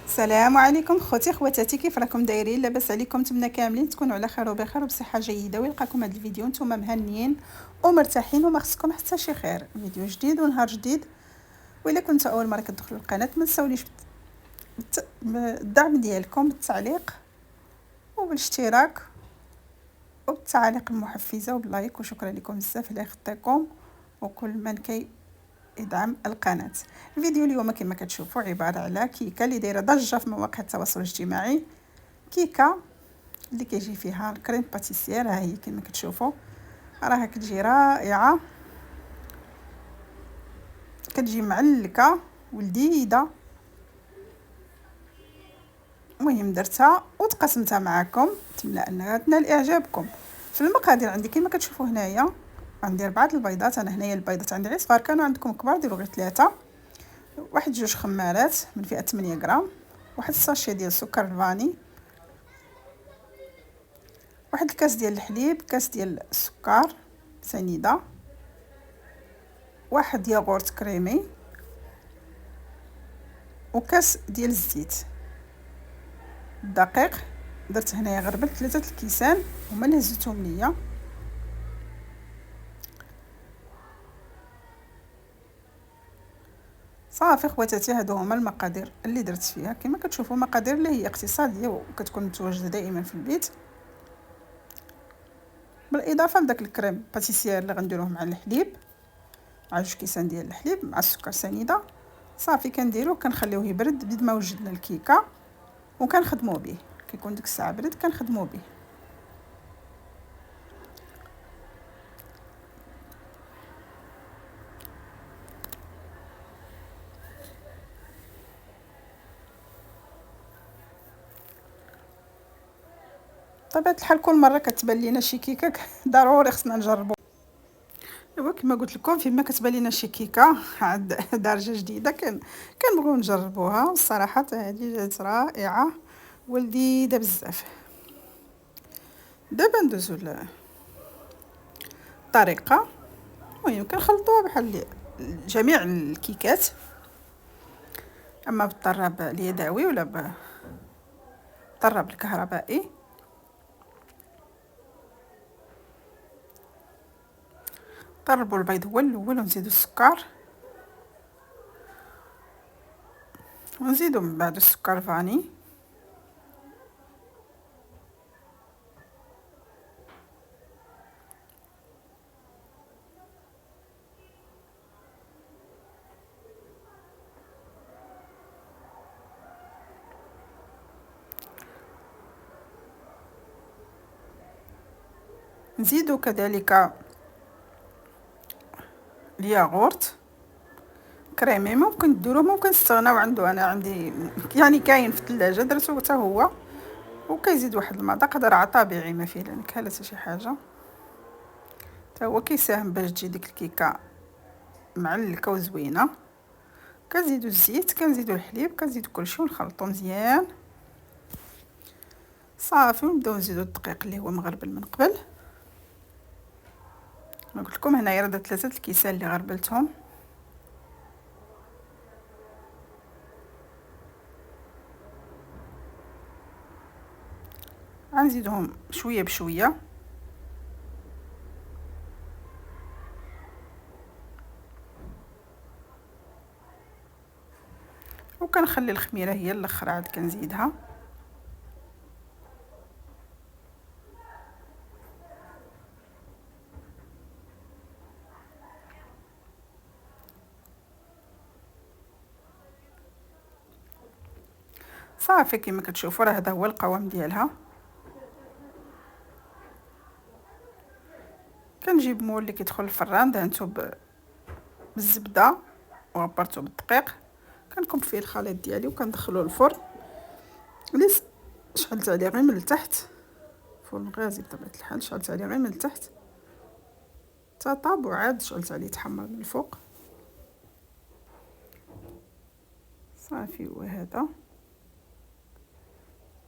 السلام عليكم خوتي خواتاتي، كيف راكم دايرين؟ لاباس عليكم؟ نتمنى كاملين تكونوا على خير وبخير وبصحه جيده، ويلقاكم هذا الفيديو نتوما مهنيين ومرتاحين وما خصكم حتى شي خير. فيديو جديد ونهار جديد. والا كنتوا اول مره كتدخلوا القناه ما تساوليش بالدعم ديالكم بالتعليق وبالاشتراك وبالتعاليق المحفزه وباللايك، وشكرا لكم بزاف على خطيكم وكل من يدعم القناه. الفيديو اليوم كما كتشوفوا عباره على كيكه اللي دايره ضجه في مواقع التواصل الاجتماعي. كيكه اللي كيجي فيها الكريم باتيسير، ها هي كما كتشوفوا راها كتجي رائعه، كتجي معلكه ولذيذه. المهم درتها وتقسمتها معكم، نتمنى انها تنال اعجابكم. في المقادير عندي كما كتشوفوا هنايا عندي 4 البيضات. انا هنايا البيضات عندي غير صغار، كانوا عندكم كبار ديروا غير 3. واحد 2 خمارات من فئه 8 غرام، واحد الساشي ديال السكر الفاني، واحد الكاس ديال الحليب، كاس ديال السكر سنيده، واحد ياغورت كريمي، وكاس ديال الزيت. الدقيق درت هنايا غربلت 3 الكيسان هما اللي هزيتهم ليا. صافي خواتاتي، هادو هما المقادير اللي درت فيها. كما كتشوفوا مقادير اللي هي اقتصاديه وكتكون متواجده دائما في البيت، بالاضافه لداك الكريم باتيسير اللي غنديروه مع الحليب، مع 2 كيسان ديال الحليب مع السكر سنيده. صافي كنديروه كنخليوه يبرد بد ما وجدنا الكيكه وكنخدموا به. كيكون ديك الساعه برد كنخدموا به. طبيعه الحال كل مره كتبان لينا شي كيكه ضروري خصنا نجربوا. ايوا كما قلت لكم، فيما كتبان لينا شي كيكه عند درجه جديده كنبغيو نجربوها. الصراحه هذه جات رائعه ولذيذه بزاف. دابا ندوزو الطريقه. المهم كنخلطوها بحال جميع الكيكات، اما بالطراب اليدوي ولا بالطراب الكهربائي. طربوا البيض هو الاول ونزيدوا السكر، ونزيدوا من بعد السكر فاني، نزيدوا كذلك الياغورت كريمي. ممكن ديروه ممكن تستغناو عنده، انا عندي يعني كاين في الثلاجه درتو حتى هو، وكيزيد واحد المذاق. هذا راه طبيعي ما فيه لا نكهه لا شي حاجه، حتى هو كيساهم باش تجي ديك الكيكه معلكه وزوينه. كنزيدوا الزيت، كنزيدوا الحليب، كنزيدوا كلشي ونخلطوا مزيان. صافي ونبداو نزيدوا الدقيق اللي هو مغربل من قبل. ما قلت لكم هنايا راه درت 3 الكيسان اللي غربلتهم. غنزيدهم شويه بشويه، وكنخلي الخميره هي الاخر عاد كنزيدها. صافي كما كتشوفوا راه هذا هو القوام ديالها. كنجيب مول اللي كيدخل الفران دهنته بالزبده وغبرته بالدقيق، كنكب فيه الخليط ديالي وكندخلو الفرن. اللي شعلت عليه غير من التحت، فرن غازي بطبيعه الحال، شعلت عليه غير من التحت تطاب، وعاد شعلت عليه تحمر من الفوق. صافي وهذا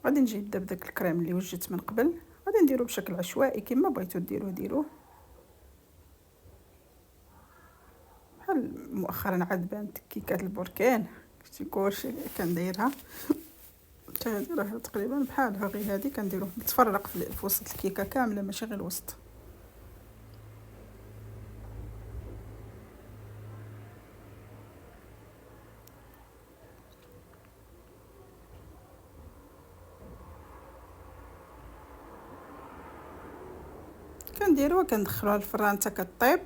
غادي نجيب داك الكريم اللي وجدت من قبل، غادي نديرو بشكل عشوائي كما بغيتو ديروه. بحال مؤخرا عاد بانت كيكات البركان، شتي كلشي كنديرها. حتى هذه راه تقريبا بحالها، غير هذه كنديروه متفرق في وسط الكيكه كامله ماشي غير الوسط. كنديروها كندخلوها للفران حتى كطيب،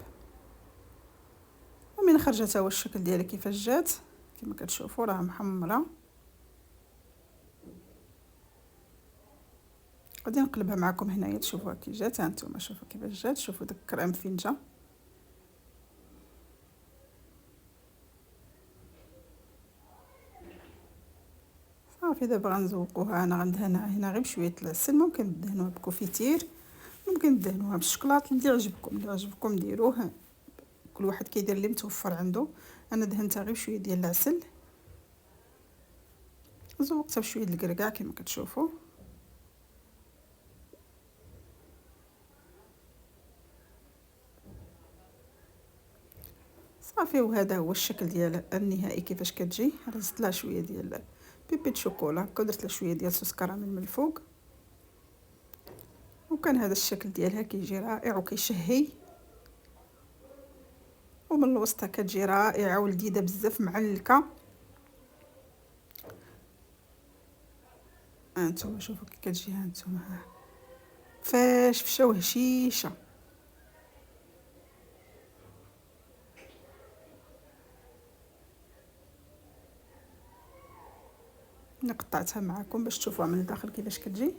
ومن خرجت هو الشكل ديالها كيفاش جات كما كتشوفوا راه محمره. غادي نقلبها معكم هنايا تشوفوها كي جات. ها نتوما شوفوا كيفاش جات، شوفوا داك الكريم فين جا. صافي دابا غنزوقوها. انا غندهنها هنا غير بشويه العسل، ممكن تدهنوها بكوفيتير، ممكن تدهنوها بالشكلاط اللي عجبكم، اللي عجبكم ديروه، كل واحد كيدير اللي متوفر عنده. انا دهنتها غير بشويه ديال العسل، زوقتها بشويه الكركاع كما كتشوفوا. صافي وهذا هو الشكل ديال النهائي كيفاش كتجي. رزت لها شويه ديال بيبي شوكولا ودرت لها شويه ديال صوص كراميل من الفوق، وكان هذا الشكل ديالها كيجي رائع وكيشهي. ومن الوسط كتجي رائعه ولذيذه بزاف معلكه. هانتوما شوفوا كي كتجي، هانتوما فاشفشه وهشيشه. انا قطعتها معكم باش تشوفوها من الداخل كيفاش كتجي.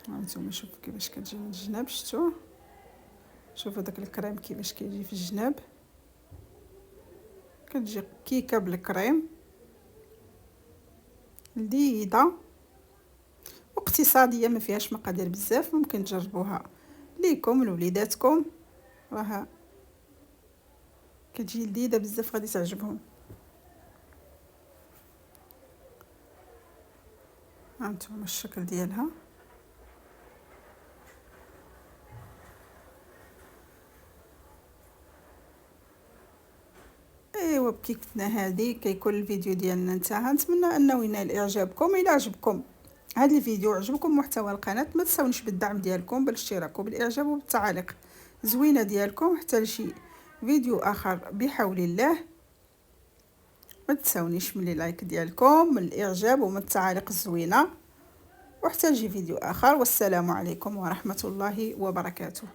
هانتوما شوفوا كيفاش كتجي من الجناب، شوفوا داك الكريم كيفاش كيجي في الجناب. كتجي كيكه بالكريم لذيذه واقتصاديه، ما فيهاش مقادير بزاف. ممكن تجربوها ليكم لوليداتكم، راها كتجي لذيذه بزاف، غادي تعجبهم. هانتوما الشكل ديالها. ايوا بكيكتنا هذه كيكون الفيديو ديالنا انتهى. نتمنى انه ينال اعجابكم. الى عجبكم هذا الفيديو، عجبكم محتوى القناه، ما تنساونيش بالدعم ديالكم بالاشتراك وبالاعجاب وبالتعاليق زوينه ديالكم حتى لشي فيديو اخر بحول الله. ما تنساونيش من اللايك ديالكم، من الاعجاب ومن التعاليق الزوينه، وحتى لشي فيديو اخر. والسلام عليكم ورحمه الله وبركاته.